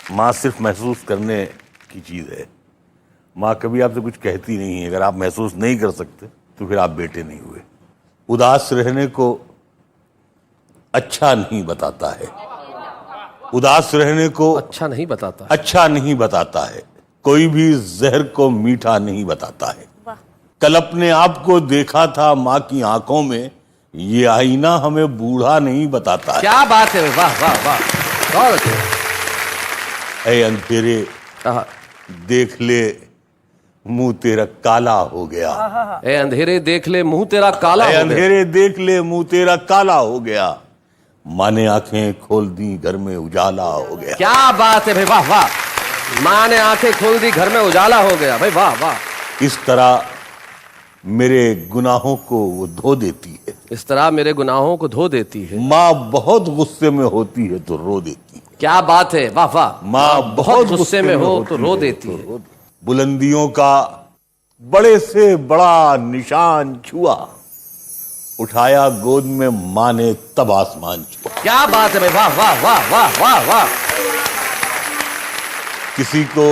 माँ सिर्फ महसूस करने की चीज है। माँ कभी आपसे कुछ कहती नहीं है। अगर आप महसूस नहीं कर सकते तो फिर आप बेटे नहीं हुए। उदास रहने को अच्छा नहीं बताता है। उदास रहने को अच्छा नहीं बताता। अच्छा नहीं बताता है। कोई भी जहर को मीठा नहीं बताता है। कल अपने आप को देखा था माँ की आंखों में, ये आईना हमें बूढ़ा नहीं बताता है। क्या बात है, वाह वाह वाह, बहुत अच्छे। ऐ अंधेरे देख ले मुंह तेरा काला हो गया। ए अंधेरे देख ले मुंह तेरा काला हो गया। अंधेरे देख ले मुंह तेरा काला हो गया। माँ ने आंखें खोल दी घर में उजाला हो गया। क्या बात है भाई, वाह वाह। माँ ने आंखें खोल दी घर में उजाला हो गया भाई, वाह वाह। इस तरह मेरे गुनाहों को वो धो देती है। इस तरह मेरे गुनाहों को धो देती है। माँ बहुत गुस्से में होती है तो रो देती है। क्या बात है, वाह वाह। माँ बहुत गुस्से में हो तो रो देती है। बुलंदियों का बड़े से बड़ा निशान छुआ, उठाया गोद में माँ ने तब आसमान छुआ। क्या बात है भाई, वाह वाह वाह वाह वाह वाह। किसी को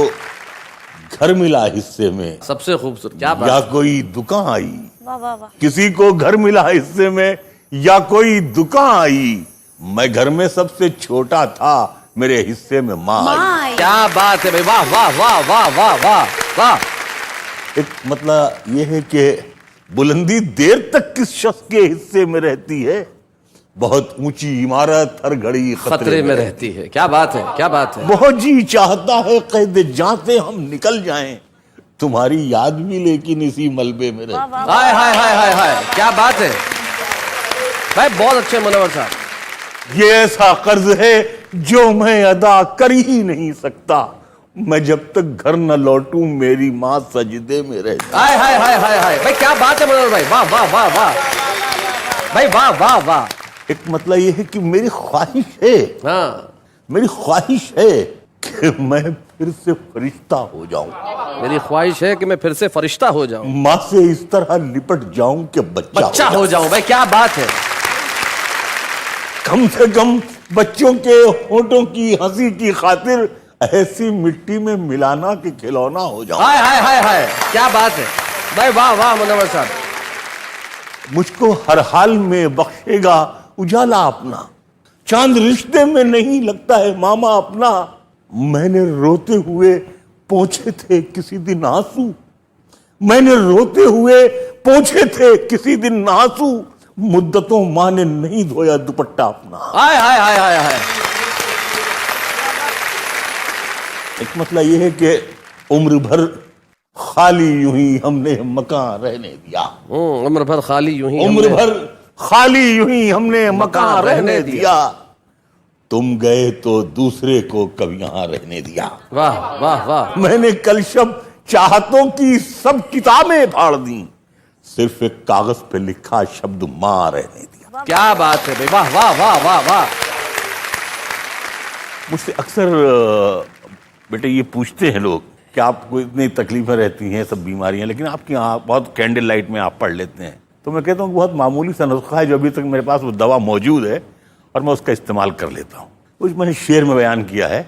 घर मिला हिस्से में, सबसे खूबसूरत, क्या या बात। कोई दुकान आई। वाह वाह वाह। किसी को घर मिला हिस्से में या कोई दुकान आई। मैं घर में सबसे छोटा था, मेरे हिस्से में माँ आई। क्या बात है भाई, वाह वाह वाह वाह वाह वाह वाह। एक मतलब यह है कि बुलंदी देर तक किस शख्स के हिस्से में रहती है। बहुत ऊंची इमारत हर घड़ी खतरे में रहती है। क्या बात है, क्या बात है। बहुत जी चाहता है कैद जहां से हम निकल जाएं, तुम्हारी याद भी लेकिन इसी मलबे में रहती है। हाय हाय हाय हाय हाय, क्या बात है भाई, बहुत अच्छे मुनव्वर साहब। ये ऐसा कर्ज है जो मैं अदा कर ही नहीं सकता। मैं जब तक घर न लौटूं मेरी माँ सजदे में रहती। हाय हाय हाय हाय हाय भाई, क्या बात है मुनव्वर भाई, वाह वाह वाह वाह भाई, वाह वाह वाह। एक मतलब ये है कि मेरी ख्वाहिश है, हाँ, मेरी ख्वाहिश है कि मैं फिर से फरिश्ता हो जाऊं। मेरी ख्वाहिश है कि मैं फिर से फरिश्ता हो जाऊं, माँ से इस तरह लिपट जाऊं कि बच्चा हो जाऊं भाई, क्या बात है। कम से कम बच्चों के होठों की हंसी की खातिर ऐसी मिट्टी में मिलाना कि खिलौना हो जाऊं। हाय हाय हाय हाय, क्या बात है भाई, वाह वाह मुनव्वर साहब। मुझको हर हाल में बख्शेगा उजाला अपना। चांद रिश्ते में नहीं लगता है मामा अपना। मैंने रोते हुए पोंछे थे किसी दिन आंसू। मैंने रोते हुए पोंछे थे किसी दिन आंसू। मुद्दतों माँ ने नहीं धोया दुपट्टा अपना। हाय हाय हाय हाय हाय। एक मतलब यह है कि उम्र भर खाली यूं ही हमने मकान रहने दिया। उम्र भर खाली यूं ही उम्र भर खाली यूं ही हमने मकान रहने दिया। तुम गए तो दूसरे को कब यहां रहने दिया। वाह वाह वाह। मैंने कल शब चाहतों की सब किताबें फाड़ दी, सिर्फ एक कागज पे लिखा शब्द मां रहने दिया। क्या बात है भाई, वाह वाह वाह वाह वाह। मुझसे अक्सर बेटे ये पूछते हैं लोग कि आपको इतनी तकलीफें रहती हैं, सब बीमारियां, लेकिन आपकी बहुत कैंडल लाइट में आप पढ़ लेते हैं। तो मैं कहता हूँ बहुत मामूली सा नुस्खा है जो अभी तक मेरे पास वो दवा मौजूद है और मैं उसका इस्तेमाल कर लेता हूँ। कुछ मैंने शेर में बयान किया है,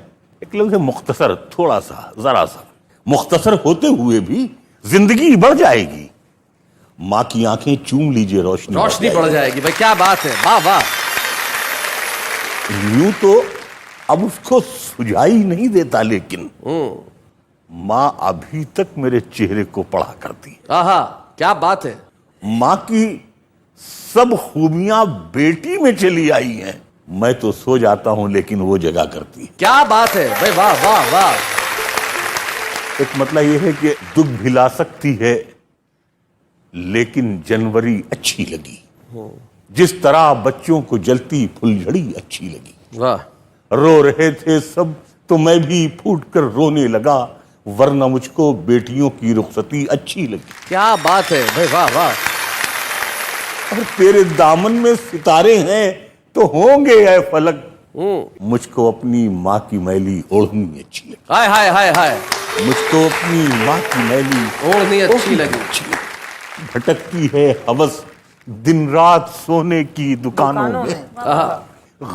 एक लफ्ज़ मुख्तसर, थोड़ा सा, जरा सा मुख्तसर होते हुए भी जिंदगी बढ़ जाएगी। माँ की आंखें चूम लीजिए, रोशनी बढ़ जाएगी भाई, क्या बात है, वाह वाह। यूं तो अब उसको सुझाई नहीं देता, लेकिन माँ अभी तक मेरे चेहरे को पढ़ा करती है। आहा, क्या बात है। माँ की सब खूबियां बेटी में चली आई हैं। मैं तो सो जाता हूं लेकिन वो जगा करती है। क्या बात है भाई, वाह वाह वाह। एक मतलब यह है कि दुख भिला सकती है लेकिन जनवरी अच्छी लगी। जिस तरह बच्चों को जलती फुलझड़ी अच्छी लगी। वाह। रो रहे थे सब तो मैं भी फूट कर रोने लगा, वरना मुझको बेटियों की रुखसती अच्छी लगी। क्या बात है भाई, वाह वाह। और तेरे दामन में सितारे हैं तो होंगे ऐ फलक, मुझको अपनी माँ की मैली ओढ़नी अच्छी लगी। हाय हाय हाय हाय, मुझको अपनी माँ की मैली ओढ़नी अच्छी लगी। भटकती है हवस दिन रात सोने की दुकानों में।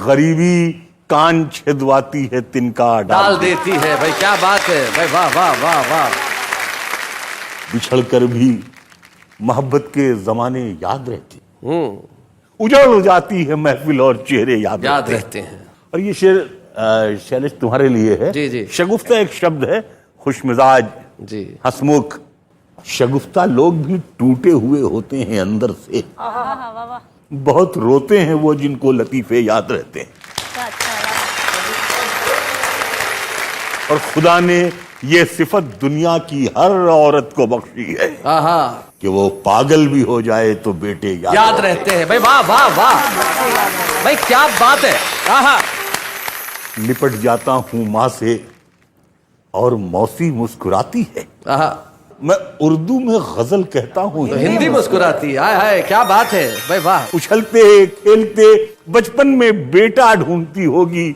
गरीबी कान छिदवाती है तिनका डाल देती है। भाई क्या बात है भाई, वाह वाह वाह वाह। बिछड़ कर भी मोहब्बत के जमाने याद रहते, उजड़ जाती है महफिल और चेहरे याद रहते हैं। और ये शेर शैलेश तुम्हारे लिए है। जी जी। शगुफ्ता एक शब्द है, खुशमिजाज, जी, हंसमुख। शगुफ्ता लोग भी टूटे हुए होते हैं अंदर से, बहुत रोते हैं वो जिनको लतीफे याद रहते हैं। और खुदा ने ये सिफत दुनिया की हर औरत को बख्शी है कि वो पागल भी हो जाए तो बेटे याद रहते हैं। भाई वाह वाह वाह, भाई क्या बात है। लिपट जाता हूं माँ से और मौसी मुस्कुराती है। मैं उर्दू में गजल कहता हूँ, तो हिंदी मुस्कुराती। हाय हाय क्या बात है भाई वाह। उछलते खेलते बचपन में बेटा ढूंढती होगी,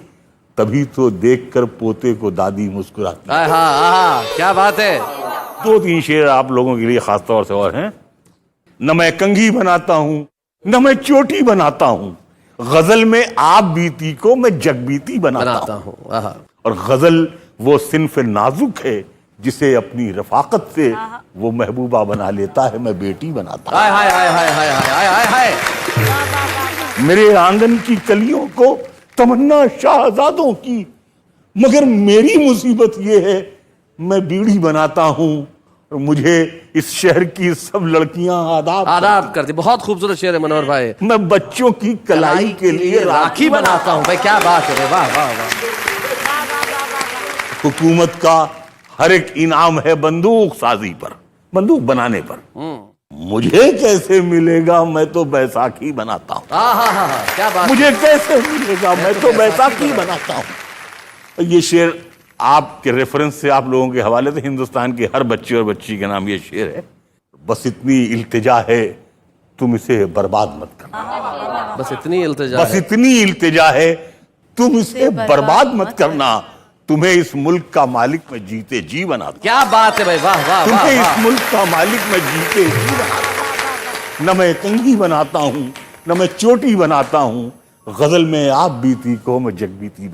तभी तो देखकर पोते को दादी मुस्कुराती। क्या बात है। 2-3 शेर आप लोगों के लिए खास तौर से और हैं। न मैं कंघी बनाता हूं न मैं चोटी बनाता हूं, गजल में आप बीती को मैं जगबीती बनाता हूं। और गजल वो सिन्फ नाजुक है जिसे अपनी रफाकत से वो महबूबा बना लेता है, मैं बेटी बनाता हूं। हाय हाय हाय हाय हाय हाय हाय। मेरे आंगन की कलियों को तमन्ना शाहजादों की, मगर मेरी मुसीबत ये है मैं बीड़ी बनाता हूं और मुझे इस शहर की सब लड़कियां आदाब करती। बहुत खूबसूरत शेर है मनोहर भाई। मैं बच्चों की कलाई के लिए राखी बनाता हूं। भाई क्या बात है, वाह वाह वाह। हुकूमत का हर एक इनाम है बंदूक साजी पर, बंदूक बनाने पर। मुझे कैसे मिलेगा, मैं तो बैसाखी बनाता हूँ। क्या बात। मुझे कैसे मिलेगा, मैं तो बैसाखी बनाता हूँ। ये शेर आपके रेफरेंस से आप लोगों के हवाले से हिंदुस्तान के हर बच्चे और बच्ची के नाम ये शेर है। बस इतनी इल्तिजा है तुम इसे बर्बाद मत करना। बस इतनी इल्तिजा है तुम इसे बर्बाद मत करना। तुम्हें इस मुल्क का मालिक मैं जीते जी बना दूं। क्या बात है भाई, वाह वाह। तुम्हें इस मुल्क का मालिक मैं जीते जी बना दूं। न मैं कंघी बनाता हूं न मैं चोटी बनाता हूं, गजल में आप बीती को मैं जगबीती